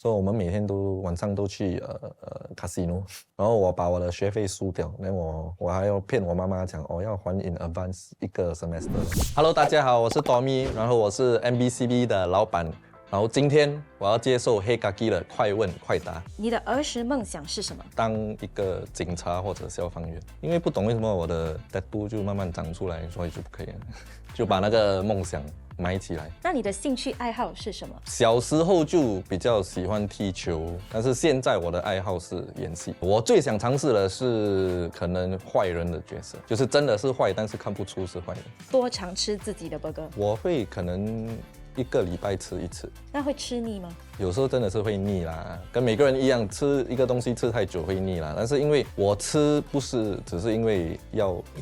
所以我们每天都晚上都去casino， 然后我把我的学费输掉，然后我还要骗我妈妈讲要还 in advance 一个 semester。Hello， 大家好，我是 Tommy， 然后我是 MBCB 的老板。然后今天我要接受黑咖喱的快问快答。你的儿时梦想是什么？当一个警察或者消防员，因为不懂为什么我的 tattoo 就慢慢长出来，所以就不可以了，就把那个梦想埋起来。那你的兴趣爱好是什么？小时候就比较喜欢踢球，但是现在我的爱好是演戏。我最想尝试的是可能坏人的角色，就是真的是坏，但是看不出是坏人。多常吃自己的 burger， 我会可能1个礼拜吃1次。那会吃腻吗？有时候真的是会腻啦，跟每个人一样，吃一个东西吃太久会腻啦。但是因为我吃不是只是因为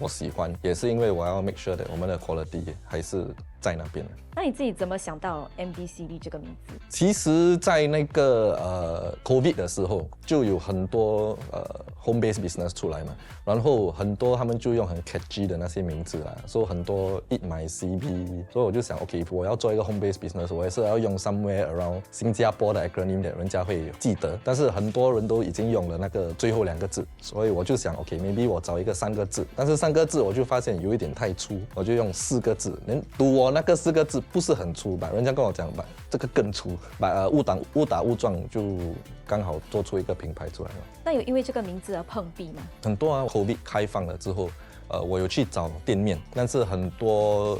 我喜欢，也是因为我要 make sure that 我们的 quality 还是在那边的。那你自己怎么想到 MBCB 这个名字？其实，在那个COVID 的时候，就有很多home based business 出来嘛，然后很多他们就用很 catchy 的那些名字啦，说很多 Eat My CB， 所以我就想 ，OK， 我要做一个 home based business， 我也是要用 somewhere around 新加坡的 acronym 的人家会记得，但是很多人都已经用了那个最后2个字，所以我就想 ，OK，maybe 我找一个3个字，但是3个字我就发现有一点太粗，我就用4个字，读我那个4个字不是很粗吧？人家跟我讲吧，这个更粗，误打误撞就刚好做出一个品牌出来了。那有因为这个名字而碰壁吗？很多啊 ，COVID 开放了之后。我有去找店面，但是很多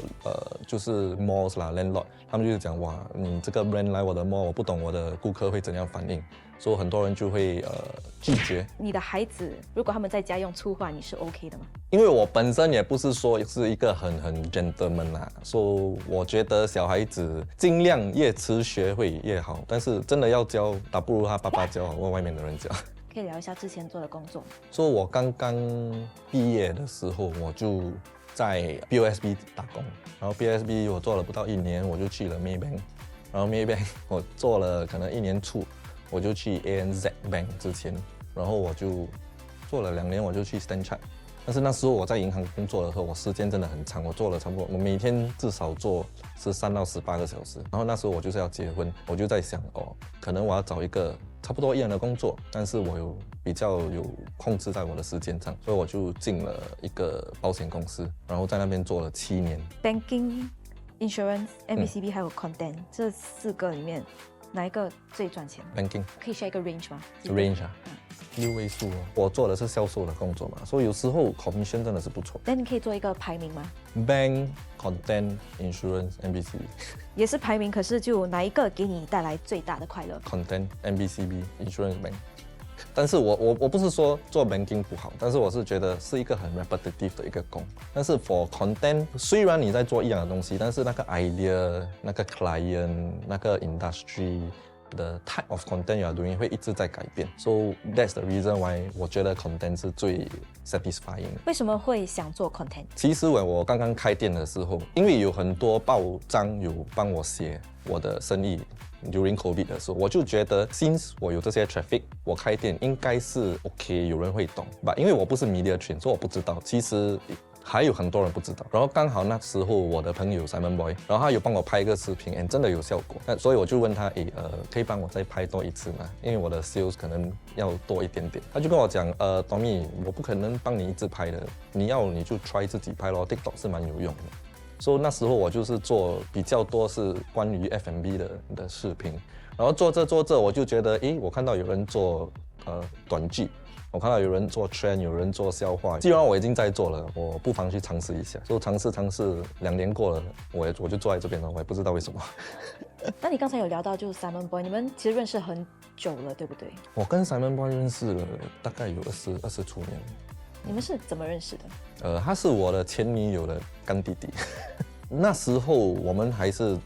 就是 malls 啦 landlord， 他们就是讲哇，你这个 brand 来我的 mall， 我不懂我的顾客会怎样反应，所以很多人就会拒绝。你的孩子如果他们在家用粗话，你是 OK 的吗？因为我本身也不是说是一个很 gentleman 啦，所以我觉得小孩子尽量越迟学会越好，但是真的要教，打不如他爸爸教，问外面的人教。可以聊一下之前做的工作。说我刚刚毕业的时候，我就在 BOSB 打工，然后 BOSB 我做了不到1年，我就去了 Maybank， 然后 Maybank 我做了可能1年处，我就去 ANZ Bank 之前，然后我就做了2年，我就去 Stanchart。但是那时候我在银行工作的时候，我时间真的很长，我做了差不多，我每天至少做13到18个小时。然后那时候我就是要结婚，我就在想可能我要找一个差不多一样的工作，但是我比较有控制在我的时间上，所以我就进了一个保险公司，然后在那边做了7年。Banking、Insurance、MBCB 还有 Content 这4个里面，哪一个最赚钱 Banking 可以 share 一个 range 吗 range 啊，6位数哦。我做的是销售的工作嘛，所以有时候 commission 真的是不错。那你可以做一个排名吗？ Bank、Content、Insurance、MBCB。也是排名，可是就哪一个给你带来最大的快乐 ？Content、MBCB、Insurance Bank。但是我不是说做 banking 不好，但是我是觉得是一个很 repetitive 的一个工。但是 for content， 虽然你在做一样的东西，但是那个 idea、那个 client、那个 industry。The type of content you are doing 会一直在改变 ，so that's the reason why 我觉得 content 是最 satisfying。为什么会想做 content？ 其实我刚刚开店的时候，因为有很多报章有帮我写我的生意 during COVID 的时候，我就觉得 since 我有这些 traffic， 我开店应该是 OK， 有人会懂吧？因为我不是 media train， 所以我不知道。其实。还有很多人不知道，然后刚好那时候我的朋友 Simon Boy， 然后他有帮我拍一个视频，真的有效果。那所以我就问他，可以帮我再拍多1次吗？因为我的 sales 可能要多一点点。他就跟我讲，Tommy， 我不可能帮你一直拍的，你就 try 自己拍咯 ，TikTok 是蛮有用的。所以那时候我就是做比较多是关于 F&B 的视频，然后做着我就觉得，我看到有人做短剧。我看到有人做 trend， 有人做笑话。既然我已经在做了，我不妨去尝试一下。所以尝试2年过了，我就坐在这边了，我也不知道为什么。那你刚才有聊到就是 Simon Boy， 你们其实认识很久了，对不对？我跟 Simon Boy 认识了大概有20出年。你们是怎么认识的？他是我的前女友的干弟弟。那时候我们还是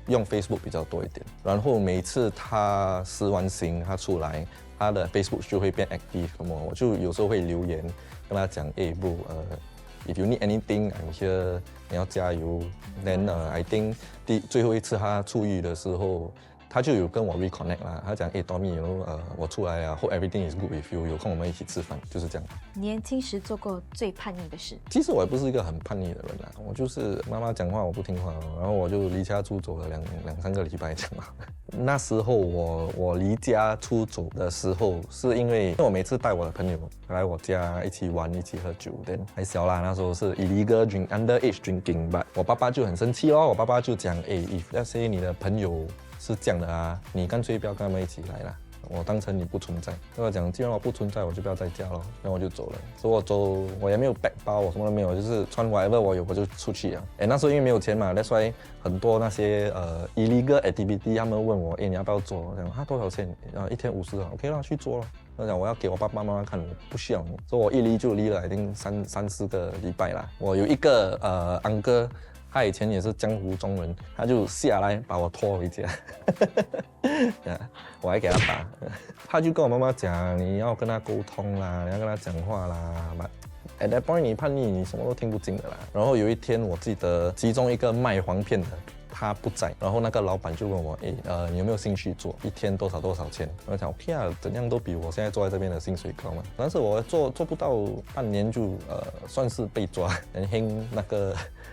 用 Facebook 比较多一点，然后每次他失完刑，他出来。他的 Facebook 就会变 active， 我就有时候会留言跟他讲，bro，if you need anything I'm here， 你要加油。Then I think 最后一次他出狱的时候，他就有跟我 reconnect 啦，他讲Tommy，我出来啊 ，hope everything is good with you， 有空我们一起吃饭，就是这样。年轻时做过最叛逆的事？其实我也不是一个很叛逆的人啦，我就是妈妈讲话我不听话，然后我就离家出走了两三个礼拜这样。那时候我离家出走的时候，是因为我每次带我的朋友来我家一起玩一起喝酒，还小啦，那时候是 illegal drink underage drinking，but 我爸爸就很生气哦，我爸爸就讲if let's say 你的朋友是这样的啊，你干脆不要跟他们一起来啦，我当成你不存在。跟我讲，既然我不存在，我就不要在家咯，然后我就走了。所以我走，我也没有背包，我什么都没有，就是穿 whatever 我有我就出去了。那时候因为没有钱嘛 ，that's why 很多那些illegal activity， 他们问我，你要不要做？我讲多少钱？一天50啊 ，OK 啦，去做咯。我讲我要给我爸爸妈妈看，我不需要你，所以我一离就离了，已经三四个礼拜啦。我有一个uncle。他以前也是江湖中人，他就下来把我拖回家，我还给他打，他就跟我妈妈讲，你要跟他沟通啦，你要跟他讲话啦。At that point 你叛逆，你什么都听不进的啦。然后有一天我记得其中一个卖黄片的。他不在，然后那个老板就问我，你有没有兴趣做？一天多少钱？我讲 OK 啊，怎样都比我现在坐在这边的薪水高嘛。但是我做不到半年就算是被抓，很兴那个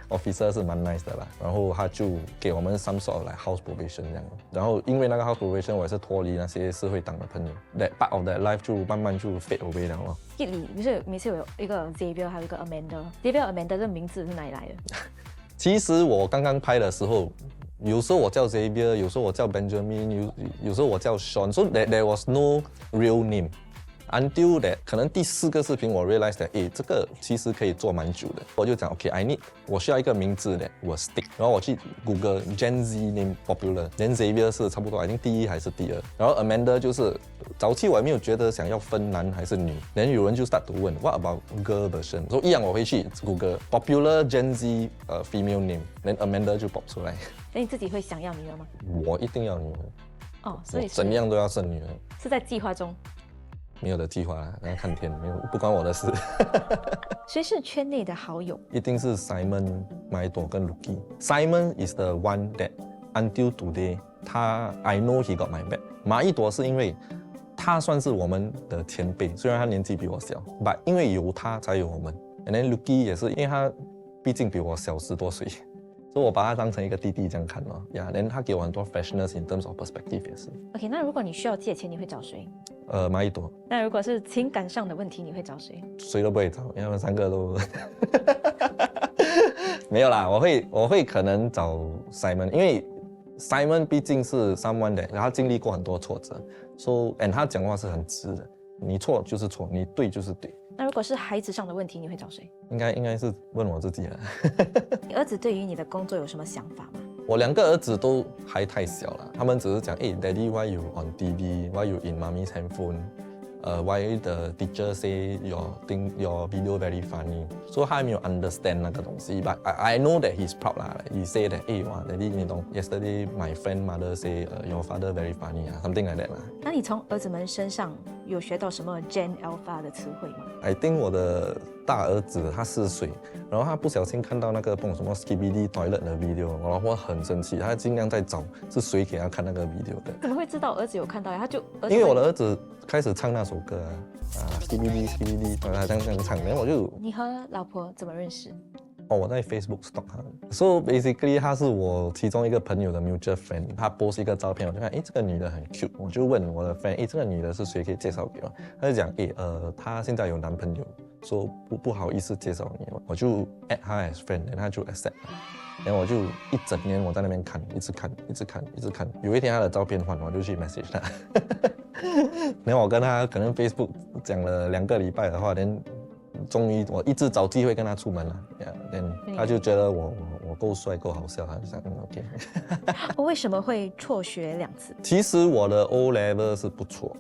officer 是蛮 nice 的啦，然后他就给我们some sort of like house probation 这样。然后因为那个 house probation， 我也是脱离那些社会党的朋友 ，that part of that life 就慢慢就 fade away 了咯。一里不是每次有一个 Xavier， 还有一个 Amanda。Xavier、Amanda 这名字是哪里来的？其实我刚刚拍的时候，有时候我叫 Xavier， 有时候我叫 Benjamin， 有时候我叫 Sean，so there was no real name。Until that， 可能第4个视频我 realize that， 这个其实可以做蛮久的。我就讲 OK，I need， 我需要一个名字的，我 stick。然后我去 Google Gen Z name popular，then Xavier 是差不多，I think 第1还是第2。然后 Amanda 就是早期我也没有觉得想要分男还是女，then 有人就 start to 问 What about girl version？ 所以一样我会去 Google popular Gen Z female name，then Amanda 就 pop 出来。那你自己会想要女儿吗？我一定要女儿。哦，所以怎样都要生女儿。是在计划中。没有的计划啦，要看天，没有不关我的事。谁是圈内的好友？一定是 Simon、马一朵跟 Lucky。Simon is the one that until today， I know he got my back。马一朵是因为他算是我们的前辈，虽然他年纪比我小 ，but 因为有他才有我们。And then Lucky 也是因为他毕竟比我小10多岁。所以我把他当成一个弟弟这样看咯，然后他给我很多 freshness in terms of perspective 也是。OK， 那如果你需要借钱，你会找谁？马一朵。那如果是情感上的问题，你会找谁？谁都不会找，因为他们3个都没有啦。我会可能找 Simon， 因为 Simon 毕竟是 someone that 他经历过很多挫折 ，so and 他讲话是很直的，你错就是错，你对就是对。那如果是孩子上的问题，你会找谁？应该是问我自己了。你儿子对于你的工作有什么想法吗？我2个儿子都还太小了，他们只是讲，Daddy why you on TV? Why you in mommy's handphone? Why the teacher say your video very funny? So 他还没有 understand 那个东西 ，but I know that he's proud 啦。He say that, wow, Daddy， 你懂 ？Yesterday my friend mother say your father very funny 啊 ，something like that 啦。那你从儿子们身上有学到什么 Gen Alpha 的词汇吗 ？I think 我的大儿子他4岁，然后他不小心看到那个什么 Skibidi Toilet 的 video， 我老婆很生气，他尽量在找是谁给他看那个 video 的。怎么会知道儿子有看到呀？因为我的儿子开始唱那首歌Skibidi Skibidi， 他这样唱，然后我就。你和老婆怎么认识？我在 Facebook stalk 他 ，so basically 他是我其中一个朋友的 mutual friend， 他 post 一个照片，我就看，这个女的很 cute， 我就问我的 friend， 这个女的是谁，可以介绍给我？他就讲，她现在有男朋友，说不好意思介绍你，我就 add 她 as friend， 然后他就 accept， 然后我就一整年我在那边看，一直看，有一天他的照片换，我就去 message 他，然后我跟他可能 Facebook 讲了2个礼拜的话，终于我一直找机会跟他出门了，他就觉得我够帅够好笑，他就想OK。我为什么会辍学2次？其实我的 O level 是不错，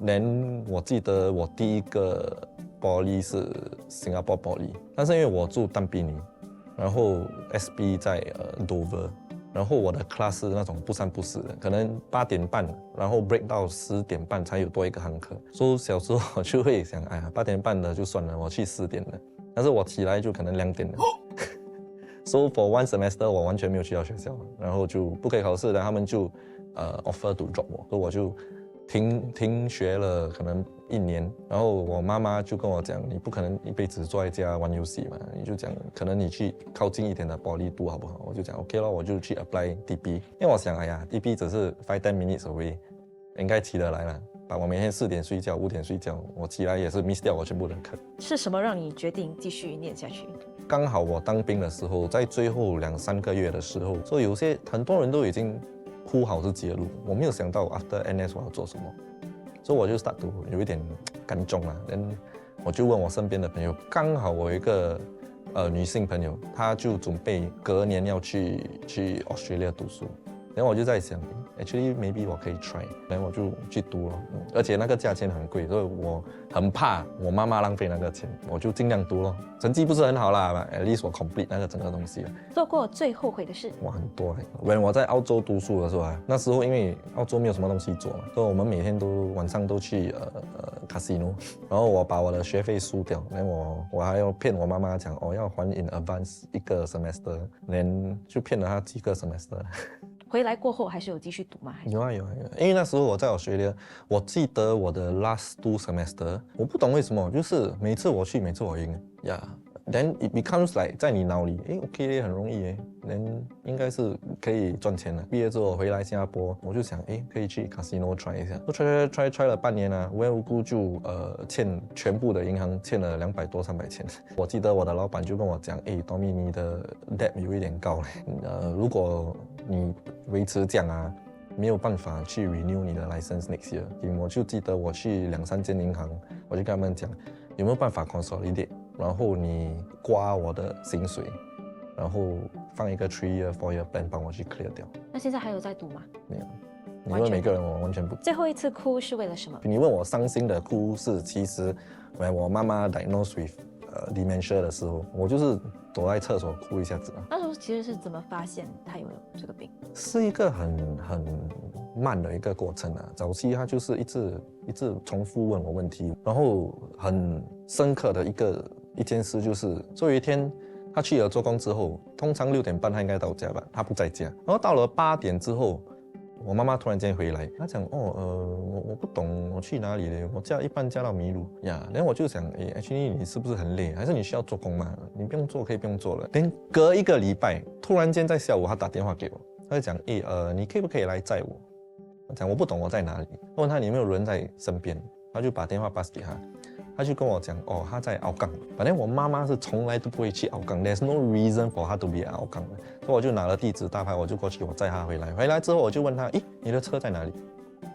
我记得我第一个 poly 是 Singapore Poly， 但是因为我住淡滨尼，然后 SB 在Dover， 然后我的 class 是那种不三不四的，可能8点半，然后 break 到10点半才有多一个堂课。所以小时候我就会想，8点半的就算了，我去10点的。但是我起来就可能2点了。So for one semester 我完全没有去到学校，然后就不可以考试的，他们就 offer to drop 我，所以我就停学了可能1年，然后我妈妈就跟我讲，你不可能一辈子坐在家玩游戏嘛，你就讲可能你去靠近一点的poly读好不好？我就讲 OK 咯，我就去 apply DB， 因为我想哎呀 DB 只是5-10 minutes away， 应该起得来了。把我每天4点睡觉，5点睡觉，我起来也是 miss 掉我全部的课。是什么让你决定继续念下去？刚好我当兵的时候，在最后2-3个月的时候，所以很多人都已经铺好自己的路，我没有想到 after NS 我要做什么，所以我就 start to 有一点感动啊。我就问我身边的朋友，刚好我有一个女性朋友，她就准备隔年要去 Australia 读书。然后我就在想 ，actually maybe 我可以 try， 然后我就去读了，而且那个价钱很贵，所以我很怕我妈妈浪费那个钱，我就尽量读咯。成绩不是很好啦 ，at least 我 complete 那个整个东西了。做过最后悔的事？哇，很多嘞。when 我在澳洲读书的时候啊，那时候因为澳洲没有什么东西做嘛，所以我们每天晚上都去casino， 然后我把我的学费输掉，然后我还要骗我妈妈讲要还 in advance 1个 semester， 然后就骗了她几个 semester。回来过后还是有继续读吗？有啊，因为那时候我在Australia，我记得我的 last 2 semester， 我不懂为什么，就是每次我去，每次我赢呀。Then it becomes like 在你脑里，OK 很容易，then 应该是可以赚钱的。毕业之后回来新加坡，我就想，可以去 casino try 一下。try 了半年啊，无缘无故就欠全部的银行欠了200多300千。我记得我的老板就跟我讲，Tommy 你的 debt 有一点高嘞，如果你维持这样啊，没有办法去 renew 你的 license next year。我就记得我去2-3间银行，我就跟他们讲，有没有办法 consolidate， 然后你刮我的薪水，然后放一个 3-year、4-year plan 帮我去 clear 掉。那现在还有在读吗？没有。你问每个人，我完全不。最后一次哭是为了什么？你问我伤心的哭是，其实我妈妈 diagnosed with dementia 的时候，我就是躲在厕所哭一下子。那时候其实是怎么发现他有这个病？是一个很慢的一个过程啊。早期他就是一直重复问我问题，然后很深刻的一件事就是，有一天他去了做工之后，通常6点半他应该到家吧，他不在家，然后到了8点之后。我妈妈突然间回来，她讲我不懂我去哪里了，我一般驾到迷路呀。然后我就想，actually 你是不是很累，还是你需要做工嘛？你不用做可以不用做了。隔1个礼拜，突然间在下午他打电话给我，他就讲你可不可以来载我？我讲我不懂我在哪里，问他你有没有人在身边，他就把电话 pass 给他。他就跟我讲，他在澳港。反正我妈妈是从来都不会去澳港 ，there's no reason for 她 to be 澳港的。所以我就拿了地址大牌，我就过去，我载她回来。回来之后我就问她，你的车在哪里？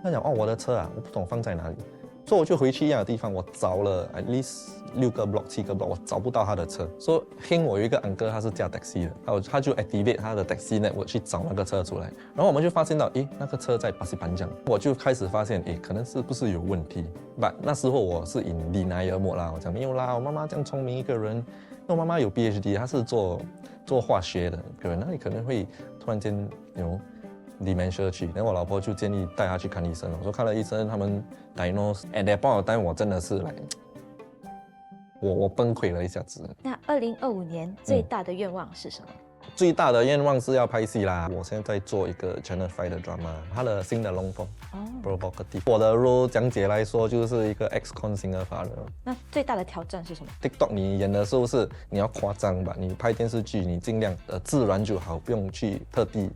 她讲，我的车啊，我不懂放在哪里。所以我就回去一样的地方，我找了 at least 6个 block 7个 block， 我找不到他的车。所以我有一个 uncle 他是驾 taxi 的，他就 activate 他的 taxi network 去找那个车出来。然后我们就发现到，那个车在巴西班江。我就开始发现，可能是不是有问题。But 那时候我是 in denial mode 啦，我讲没有啦，我妈妈这样聪明一个人，因为我妈妈有 PhD， 她是做化学的，那你可能会突然间有。dementia 去，然后我老婆就建议带她去看医生。我说看了医生，他们 diagnose at that point of time， 我真的是我崩溃了一下子。那2025年最大的愿望是什么？最大的愿望是要拍戏啦。我现在在做一个 Channel 5的 drama， 它的新的 long form provocative。我的 role 讲解来说就是一个 ex-con singer father。那最大的挑战是什么 ？TikTok 你演的时候是你要夸张吧，你拍电视剧你尽量自然就好，不用去特地。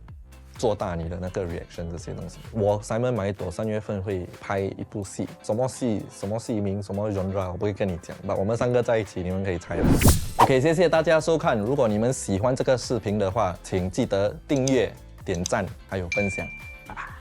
做大你的那个 reaction 这些东西。我 Simon 买朵3月份会拍一部戏，什么戏名，什么 genre 我不会跟你讲，我们3个在一起，你们可以猜。OK， 谢谢大家收看。如果你们喜欢这个视频的话，请记得订阅、点赞还有分享。拜拜。